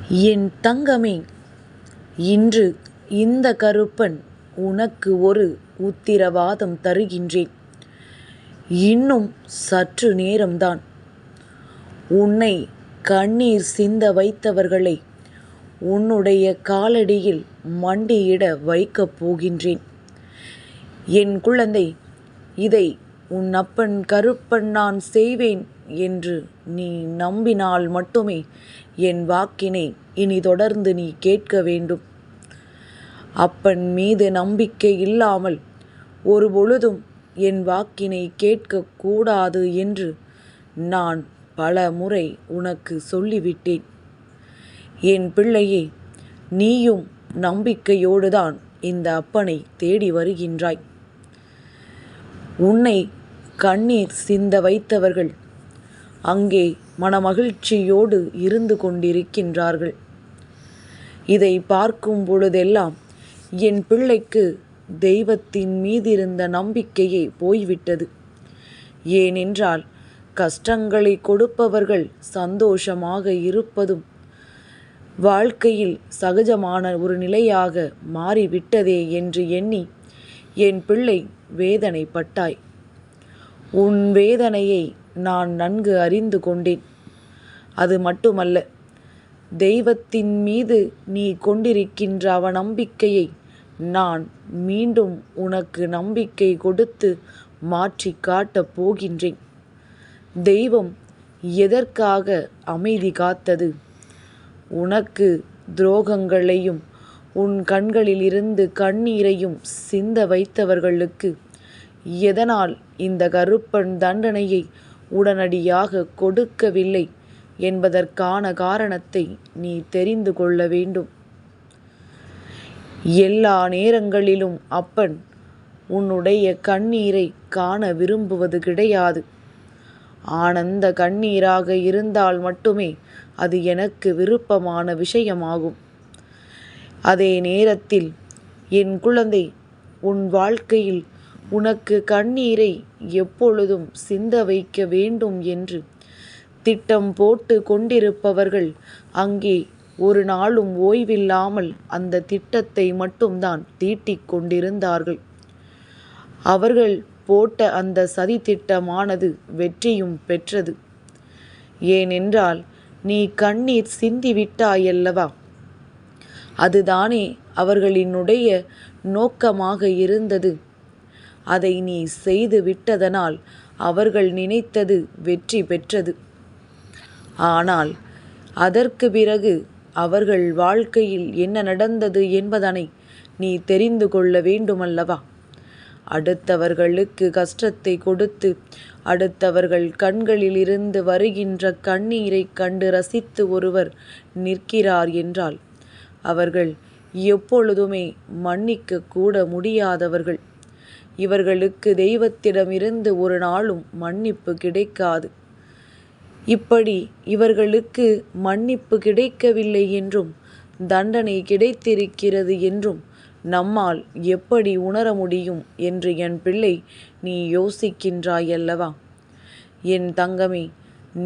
என் தங்கமே, இன்று இந்த கருப்பன் உனக்கு ஒரு உத்திரவாதம் தருகின்றேன். இன்னும் சற்று நேரம்தான். உன்னை கண்ணீர் சிந்த வைத்தவர்களை உன்னுடைய காலடியில் மண்டியிட வைக்கப் போகின்றேன். என் குழந்தை, இதை உன் அப்பன் கருப்பன் நான் செய்வேன் என்று நீ நம்பினால் மட்டுமே என் வாக்கினை இனி தொடர்ந்து நீ கேட்க வேண்டும். அப்பன் மீது நம்பிக்கை இல்லாமல் ஒருபொழுதும் என் வாக்கினை கேட்கக்கூடாது என்று நான் பல முறை உனக்கு சொல்லிவிட்டேன். என் பிள்ளையே, நீயும் நம்பிக்கையோடுதான் இந்த அப்பனை தேடி வருகின்றாய். உன்னை கண்ணீர் சிந்த வைத்தவர்கள் அங்கே மனமகிழ்ச்சியோடு இருந்து கொண்டிருக்கின்றார்கள். இதை பார்க்கும் பொழுதெல்லாம் என் பிள்ளைக்கு தெய்வத்தின் மீதிருந்த நம்பிக்கையே போய்விட்டது. ஏனென்றால் கஷ்டங்களை கொடுப்பவர்கள் சந்தோஷமாக இருப்பதும் வாழ்க்கையில் சகஜமான ஒரு நிலையாக மாறிவிட்டதே என்று எண்ணி என் பிள்ளை வேதனைப்பட்டாய். உன் வேதனையை நான் நன்கு அறிந்து கொண்டேன். அது மட்டுமல்ல, தெய்வத்தின் மீது நீ கொண்டிருக்கின்ற அவநம்பிக்கையை நான் மீண்டும் உனக்கு நம்பிக்கை கொடுத்து மாற்றி காட்டப் போகின்றேன். தெய்வம் எதற்காக அமைதி காத்தது? உனக்கு துரோகங்களையும் உன் கண்களிலிருந்து கண்ணீரையும் சிந்த வைத்தவர்களுக்கு எதனால் இந்த கருப்பன் தண்டனையை உடனடியாக கொடுக்கவில்லை என்பதற்கான காரணத்தை நீ தெரிந்து கொள்ள வேண்டும். எல்லா நேரங்களிலும் அப்பன் உன்னுடைய கண்ணீரை காண விரும்புவது கிடையாது. ஆனந்த கண்ணீராக இருந்தால் மட்டுமே அது எனக்கு விருப்பமான விஷயமாகும். அதே நேரத்தில் என் குழந்தை, உன் வாழ்க்கையில் உனக்கு கண்ணீரை எப்பொழுதும் சிந்த வைக்க வேண்டும் என்று திட்டம் போட்டு கொண்டிருப்பவர்கள் அங்கே ஒரு நாளும் ஓய்வில்லாமல் அந்த திட்டத்தை மட்டும்தான் தீட்டிக் கொண்டிருந்தார்கள். அவர்கள் போட்ட அந்த சதி திட்டமானது வெற்றியும் பெற்றது. ஏனென்றால் நீ கண்ணீர் சிந்திவிட்டாயல்லவா? அதுதானே அவர்களினுடைய நோக்கமாக இருந்தது. அதை நீ செய்து விட்டதனால் அவர்கள் நினைத்தது வெற்றி பெற்றது. ஆனால் அதற்கு பிறகு அவர்கள் வாழ்க்கையில் என்ன நடந்தது என்பதனை நீ தெரிந்து கொள்ள வேண்டுமல்லவா? அடுத்தவர்களுக்கு கஷ்டத்தை கொடுத்து அடுத்தவர்கள் கண்களில் இருந்து வருகின்ற கண்ணீரை கண்டு ரசித்து ஒருவர் நிற்கிறார் என்றால் அவர்கள் எப்பொழுதுமே மன்னிக்க கூட முடியாதவர்கள். இவர்களுக்கு தெய்வத்திடமிருந்து ஒரு நாளும் மன்னிப்பு கிடைக்காது. இப்படி இவர்களுக்கு மன்னிப்பு கிடைக்கவில்லை என்றும் தண்டனை கிடைத்திருக்கிறது என்றும் நம்மால் எப்படி உணர முடியும் என்று என் பிள்ளை நீ யோசிக்கின்றாயல்லவா? என் தங்கமே,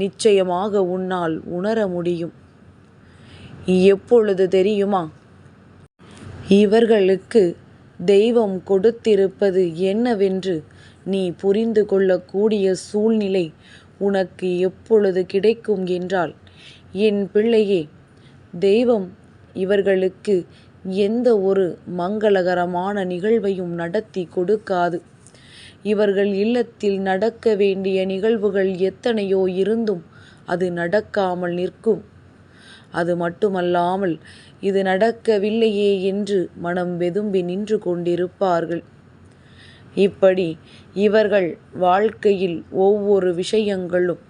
நிச்சயமாக உன்னால் உணர முடியும். எப்பொழுது தெரியுமா? இவர்களுக்கு தெய்வம் கொடுத்திருப்பது என்னவென்று நீ புரிந்து கொள்ளக்கூடிய சூழ்நிலை உனக்கு எப்பொழுது கிடைக்கும் என்றால், என் பிள்ளையே, தெய்வம் இவர்களுக்கு எந்த ஒரு மங்களகரமான நிகழ்வையும் நடத்தி கொடுக்காது. இவர்கள் இல்லத்தில் நடக்க வேண்டிய நிகழ்வுகள் எத்தனையோ இருந்தும் அது நடக்காமல் நிற்கும். அது மட்டுமல்லாமல் இது நடக்கவில்லையே என்று மனம் வெதும்பி நின்று கொண்டிருப்பார்கள். இப்படி இவர்கள் வாழ்க்கையில் ஒவ்வொரு விஷயங்களும்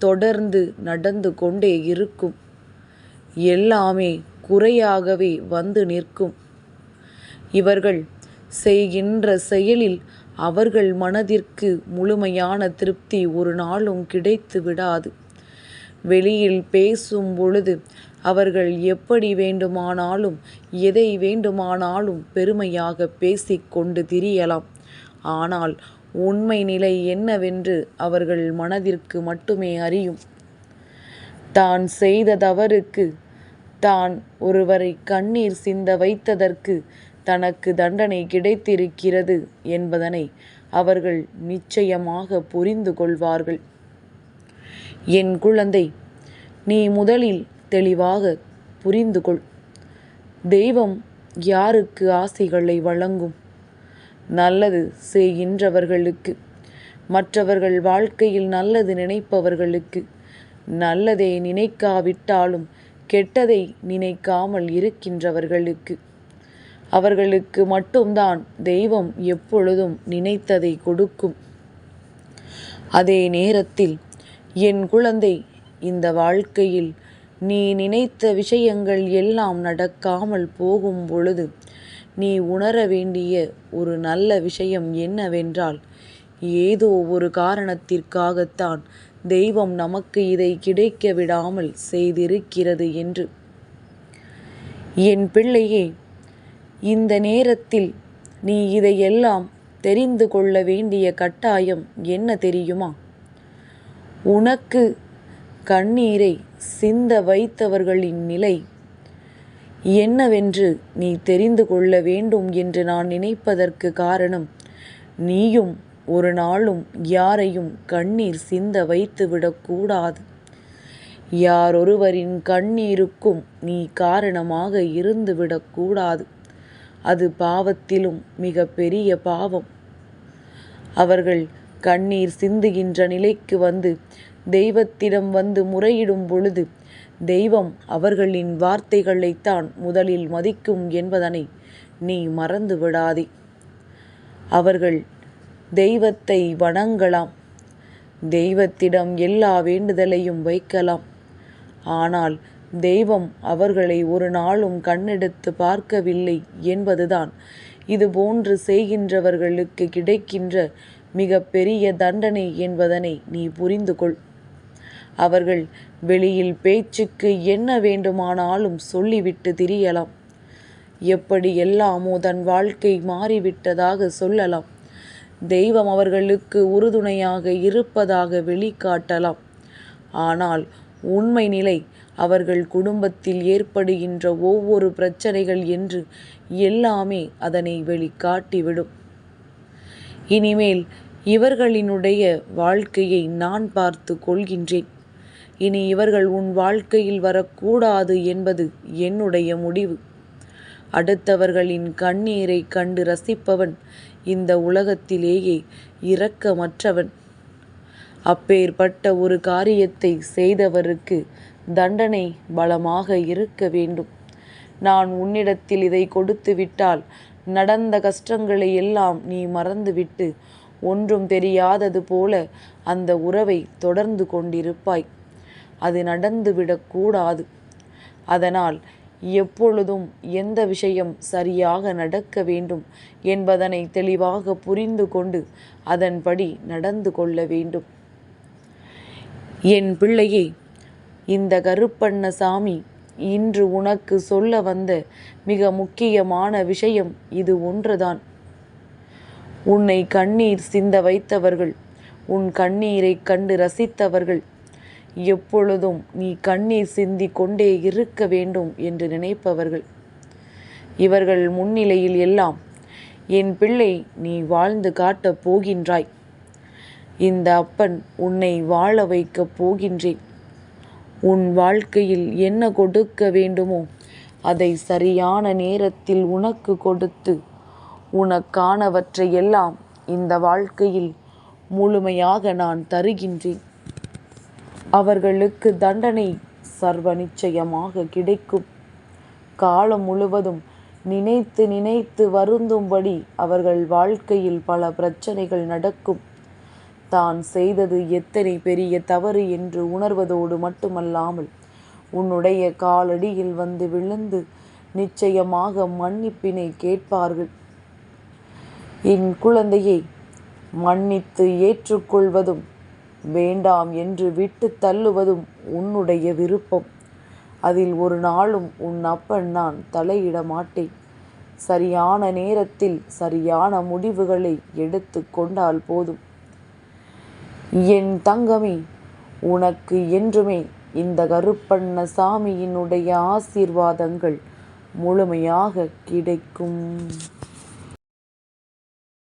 தொடர்ந்து நடந்து கொண்டே இருக்கும். எல்லாமே குறையாகவே வந்து நிற்கும். இவர்கள் செய்கின்ற செயலில் அவர்கள் மனதிற்கு முழுமையான திருப்தி ஒரு நாளும் கிடைத்து விடாது. வெளியில் பேசும் பொழுது அவர்கள் எப்படி வேண்டுமானாலும் எதை வேண்டுமானாலும் பெருமையாக பேசிக்கொண்டு திரியலாம். ஆனால் உண்மை நிலை என்னவென்று அவர்கள் மனதிற்கு மட்டுமே அறியும். தான் செய்த தவறுக்கு தான் ஒருவரை கண்ணீர் சிந்த வைத்ததற்கு தனக்கு தண்டனை கிடைத்திருக்கிறது என்பதனை அவர்கள் நிச்சயமாக புரிந்து கொள்வார்கள். என் குழந்தை, நீ முதலில் தெளிவாக புரிந்து கொள். தெய்வம் யாருக்கு ஆசைகளை வழங்கும்? நல்லது செய்கின்றவர்களுக்கு, மற்றவர்கள் வாழ்க்கையில் நல்லது நினைப்பவர்களுக்கு. நல்லதை நினைக்காவிட்டாலும் கெட்டதை நினைக்காமல் இருக்கின்றவர்களுக்கு. அவர்களுக்கு மட்டும்தான் தெய்வம் எப்பொழுதும் நினைத்ததை கொடுக்கும். அதே நேரத்தில் என் குழந்தை, இந்த வாழ்க்கையில் நீ நினைத்த விஷயங்கள் எல்லாம் நடக்காமல் போகும் பொழுது நீ உணர வேண்டிய ஒரு நல்ல விஷயம் என்னவென்றால், ஏதோ ஒரு காரணத்திற்காகத்தான் தெய்வம் நமக்கு இதை கிடைக்க விடாமல் செய்திருக்கிறது என்று. என் பிள்ளையே, இந்த நேரத்தில் நீ இதையெல்லாம் தெரிந்து கொள்ள வேண்டிய கட்டாயம் என்ன தெரியுமா? உனக்கு கண்ணீரை சிந்த வைத்தவர்களின் நிலை என்னவென்று நீ தெரிந்து கொள்ள வேண்டும் என்று நான் நினைப்பதற்கு காரணம், நீயும் ஒரு நாளும் யாரையும் கண்ணீர் சிந்த வைத்து விடக்கூடாது. யாரொருவரின் கண்ணீருக்கும் நீ காரணமாக இருந்து விடக்கூடாது. அது பாவத்திலும் மிக பெரிய பாவம். அவர்கள் கண்ணீர் சிந்துகின்ற நிலைக்கு வந்து தெய்வத்திடம் வந்து முறையிடும் பொழுது தெய்வம் அவர்களின் வார்த்தைகளைத்தான் முதலில் மதிக்கும் என்பதனை நீ மறந்து விடாதே. அவர்கள் தெய்வத்தை வணங்கலாம், தெய்வத்திடம் எல்லா வேண்டுதலையும் வைக்கலாம். ஆனால் தெய்வம் அவர்களை ஒரு நாளும் கண்ணெடுத்து பார்க்கவில்லை என்பதுதான் இது போன்று செய்கின்றவர்களுக்கு கிடைக்கின்ற மிக பெரிய தண்டனை என்பதனை நீ புரிந்து கொள். அவர்கள் வெளியில் பேச்சுக்கு என்ன வேண்டுமானாலும் சொல்லிவிட்டு திரியலாம். எப்படி எல்லாமோ தன் வாழ்க்கை மாறிவிட்டதாக சொல்லலாம். தெய்வம் அவர்களுக்கு உறுதுணையாக இருப்பதாக வெளிக்காட்டலாம். ஆனால் உண்மை நிலை அவர்கள் குடும்பத்தில் ஏற்படுகின்ற ஒவ்வொரு பிரச்சனைகள் என்று எல்லாமே அதனை வெளிக்காட்டிவிடும். இனிமேல் இவர்களினுடைய வாழ்க்கையை நான் பார்த்து கொள்கின்றேன். இனி இவர்கள் உன் வாழ்க்கையில் வரக்கூடாது என்பது என்னுடைய முடிவு. அடுத்தவர்களின் கண்ணீரை கண்டு ரசிப்பவன் இந்த உலகத்திலேயே இரக்கமற்றவன். அப்பேற்பட்ட ஒரு காரியத்தை செய்தவருக்கு தண்டனை பலமாக இருக்க வேண்டும். நான் உன்னிடத்தில் இதை கொடுத்து விட்டால் நடந்த கஷ்டங்களை எல்லாம் நீ மறந்துவிட்டு ஒன்றும் தெரியாதது போல அந்த உறவை தொடர்ந்து கொண்டிருப்பாய். அது நடந்துவிடக்கூடாது. அதனால் எப்பொழுதும் எந்த விஷயம் சரியாக நடக்க வேண்டும் என்பதனை தெளிவாக புரிந்து கொண்டு அதன்படி நடந்து கொள்ள வேண்டும். என் பிள்ளையே, இந்த கருப்பண்ணசாமி இன்று உனக்கு சொல்ல வந்த மிக முக்கியமான விஷயம் இது ஒன்றுதான். உன்னை கண்ணீர் சிந்த வைத்தவர்கள், உன் கண்ணீரை கண்டு ரசித்தவர்கள் எப்பொழுதும் நீ கண்ணீர் சிந்தி கொண்டே இருக்க வேண்டும் என்று நினைப்பவர்கள், இவர்கள் முன்னிலையில் எல்லாம் என் பிள்ளை நீ வாழ்ந்து காட்டப் போகின்றாய். இந்த அப்பன் உன்னை வாழ வைக்கப் போகின்றேன். உன் வாழ்க்கையில் என்ன கொடுக்க வேண்டுமோ அதை சரியான நேரத்தில் உனக்கு கொடுத்து உனக்கானவற்றை எல்லாம் இந்த வாழ்க்கையில் முழுமையாக நான் தருகின்றேன். அவர்களுக்கு தண்டனை சர்வ நிச்சயமாக கிடைக்கும். காலம் முழுவதும் நினைத்து நினைத்து வருந்தும்படி அவர்கள் வாழ்க்கையில் பல பிரச்சனைகள் நடக்கும். தான் செய்தது எத்தனை பெரிய தவறு என்று உணர்வதோடு மட்டுமல்லாமல் உன்னுடைய காலடியில் வந்து விழுந்து நிச்சயமாக மன்னிப்பினை கேட்பார்கள். என் குழந்தையை, மன்னித்து ஏற்றுக்கொள்வதும் வேண்டாம் என்று விட்டு தள்ளுவதும் உன்னுடைய விருப்பம். அதில் ஒரு நாளும் உன் அப்பன் நான் தலையிட மாட்டேன். சரியான நேரத்தில் சரியான முடிவுகளை எடுத்து கொண்டால் போதும். என் தங்கமே, உனக்கு என்றுமே இந்த கருப்பண்ணசாமியினுடைய ஆசீர்வாதங்கள் முழுமையாக கிடைக்கும்.